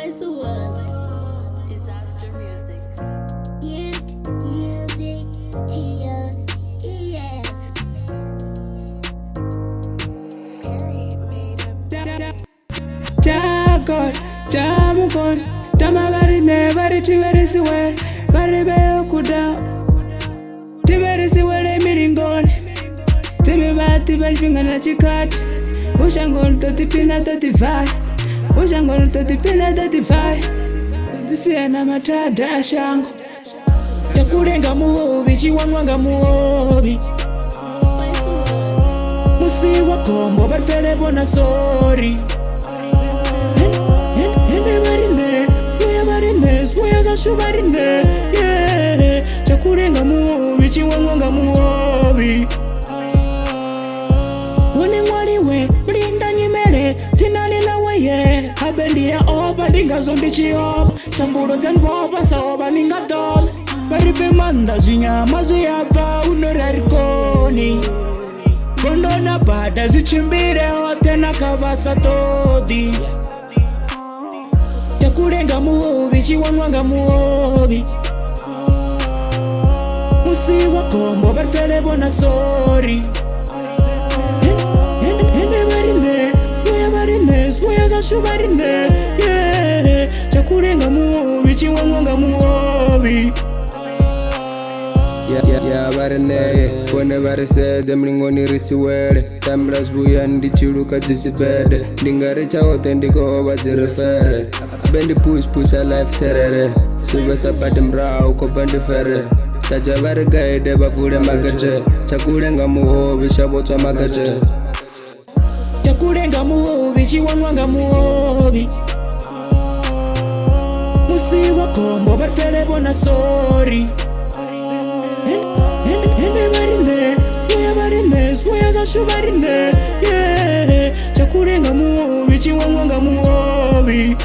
Spice Words. Disaster Music. Music, TLES. Jagon, Jamugon, Tamavarine, Varity, very swear, very well, Kuda. Timberisi, where they meeting gone. Timmy Bati, Banking and a chicat. Ushangon to the pin at 35. Ushangon to the pin at 35. This is an amateur dashang. Takurenga muobi, Chiwanga muobi. Musi wakombo, but Felebona sorry. Subarinde, yeah. Takurenga muobi, Chiwanga muobi. Waniwe, Brinda Nimere, Tinanina way, Habendia over Dingazondi op, Stamburos and Robas over Ningatol, Paripimanda Zinya, Mazuapa, Unorarconi, Gondona Bada Zichimbire, Tenakavasa Todi. Takurenga muobi, Chiwanga muobi. Musi wakombo, but Felebona sorry. Subarinde, yeah. Takurenga muobi, Chiwanga muobi. Yeah, barane, whenever says I'm ringoni risiwere, Samras buyandi chiruka jisibede, Lingaricha authentic over jirefere, Bendi push a life terror, Subasa patim rao kopandi ferre, Tajavari guide bafure magate, Takurenga muobi, Shabota magate. Takurenga muobi, Chiwanga muobi. Musi wakombo, but Felebona sorry. Subarinde, yeah. Takurenga muobi, Chiwanga muobi.